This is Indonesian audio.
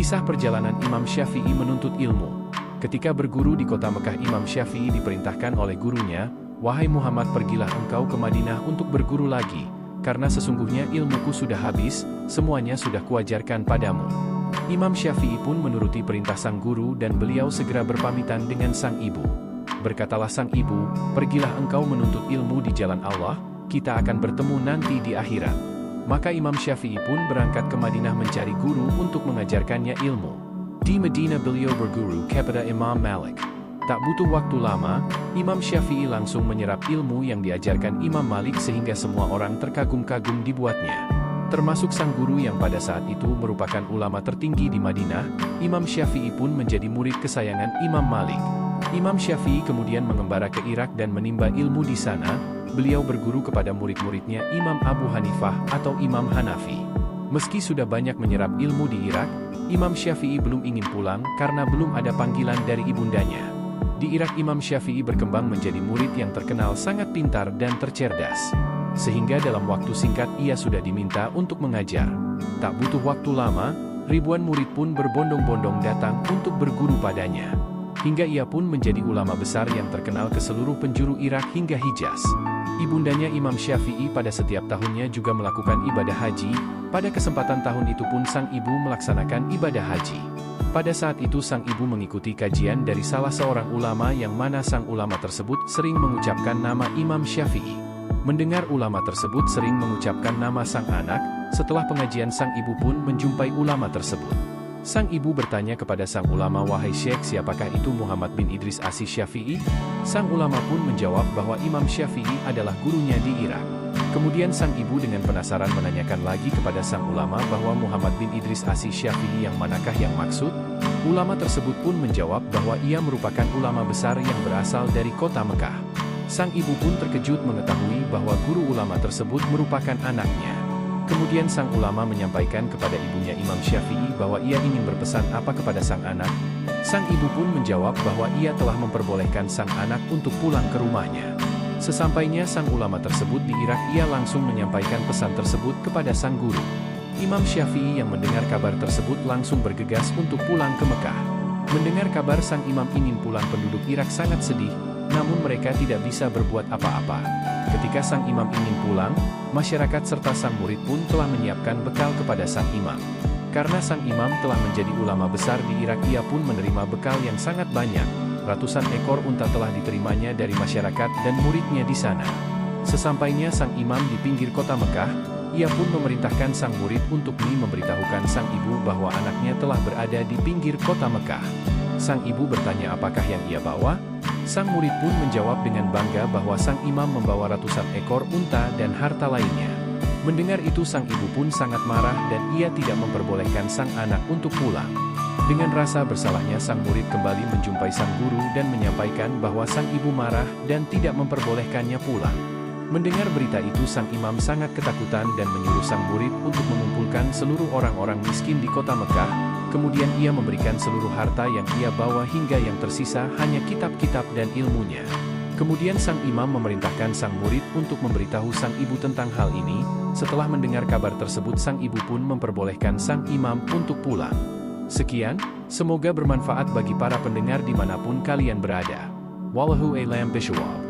Kisah perjalanan Imam Syafi'i menuntut ilmu. Ketika berguru di kota Mekah, Imam Syafi'i diperintahkan oleh gurunya, "Wahai Muhammad, pergilah engkau ke Madinah untuk berguru lagi, karena sesungguhnya ilmuku sudah habis, semuanya sudah kuajarkan padamu." Imam Syafi'i pun menuruti perintah sang guru dan beliau segera berpamitan dengan sang ibu. Berkatalah sang ibu, "Pergilah engkau menuntut ilmu di jalan Allah, kita akan bertemu nanti di akhirat." Maka Imam Syafi'i pun berangkat ke Madinah mencari guru untuk mengajarkannya ilmu. Di Madinah beliau berguru kepada Imam Malik. Tak butuh waktu lama, Imam Syafi'i langsung menyerap ilmu yang diajarkan Imam Malik sehingga semua orang terkagum-kagum dibuatnya. Termasuk sang guru yang pada saat itu merupakan ulama tertinggi di Madinah. Imam Syafi'i pun menjadi murid kesayangan Imam Malik. Imam Syafi'i kemudian mengembara ke Irak dan menimba ilmu di sana. Beliau berguru kepada murid-muridnya Imam Abu Hanifah atau Imam Hanafi. Meski sudah banyak menyerap ilmu di Irak, Imam Syafi'i belum ingin pulang karena belum ada panggilan dari ibundanya. Di Irak, Imam Syafi'i berkembang menjadi murid yang terkenal sangat pintar dan tercerdas. Sehingga dalam waktu singkat ia sudah diminta untuk mengajar. Tak butuh waktu lama, ribuan murid pun berbondong-bondong datang untuk berguru padanya. Hingga ia pun menjadi ulama besar yang terkenal ke seluruh penjuru Irak hingga Hijaz. Ibundanya Imam Syafi'i pada setiap tahunnya juga melakukan ibadah haji. Pada kesempatan tahun itu pun sang ibu melaksanakan ibadah haji. Pada saat itu sang ibu mengikuti kajian dari salah seorang ulama yang mana sang ulama tersebut sering mengucapkan nama Imam Syafi'i. Mendengar ulama tersebut sering mengucapkan nama sang anak, setelah pengajian sang ibu pun menjumpai ulama tersebut. Sang ibu bertanya kepada sang ulama, "Wahai Syekh, siapakah itu Muhammad bin Idris Asy-Syafi'i?" Sang ulama pun menjawab bahwa Imam Syafi'i adalah gurunya di Irak. Kemudian sang ibu dengan penasaran menanyakan lagi kepada sang ulama bahwa Muhammad bin Idris Asy-Syafi'i yang manakah yang maksud? Ulama tersebut pun menjawab bahwa ia merupakan ulama besar yang berasal dari kota Mekah. Sang ibu pun terkejut mengetahui bahwa guru ulama tersebut merupakan anaknya. Kemudian sang ulama menyampaikan kepada ibunya Imam Syafi'i bahwa ia ingin berpesan apa kepada sang anak. Sang ibu pun menjawab bahwa ia telah memperbolehkan sang anak untuk pulang ke rumahnya. Sesampainya sang ulama tersebut di Irak, ia langsung menyampaikan pesan tersebut kepada sang guru. Imam Syafi'i yang mendengar kabar tersebut langsung bergegas untuk pulang ke Mekah. Mendengar kabar sang imam ingin pulang, penduduk Irak sangat sedih, namun mereka tidak bisa berbuat apa-apa. Ketika sang imam ingin pulang, masyarakat serta sang murid pun telah menyiapkan bekal kepada sang imam. Karena sang imam telah menjadi ulama besar di Irak, ia pun menerima bekal yang sangat banyak. Ratusan ekor unta telah diterimanya dari masyarakat dan muridnya di sana. Sesampainya sang imam di pinggir kota Mekah, ia pun memerintahkan sang murid untuk memberitahukan sang ibu bahwa anaknya telah berada di pinggir kota Mekah. Sang ibu bertanya apakah yang ia bawa. Sang murid pun menjawab dengan bangga bahwa sang imam membawa ratusan ekor unta dan harta lainnya. Mendengar itu sang ibu pun sangat marah dan ia tidak memperbolehkan sang anak untuk pulang. Dengan rasa bersalahnya sang murid kembali menjumpai sang guru dan menyampaikan bahwa sang ibu marah dan tidak memperbolehkannya pulang. Mendengar berita itu sang imam sangat ketakutan dan menyuruh sang murid untuk mengumpulkan seluruh orang-orang miskin di kota Mekah. Kemudian ia memberikan seluruh harta yang ia bawa hingga yang tersisa hanya kitab-kitab dan ilmunya. Kemudian sang imam memerintahkan sang murid untuk memberitahu sang ibu tentang hal ini. Setelah mendengar kabar tersebut, sang ibu pun memperbolehkan sang imam untuk pulang. Sekian, semoga bermanfaat bagi para pendengar dimanapun kalian berada. Wallahu a'lam bishawab.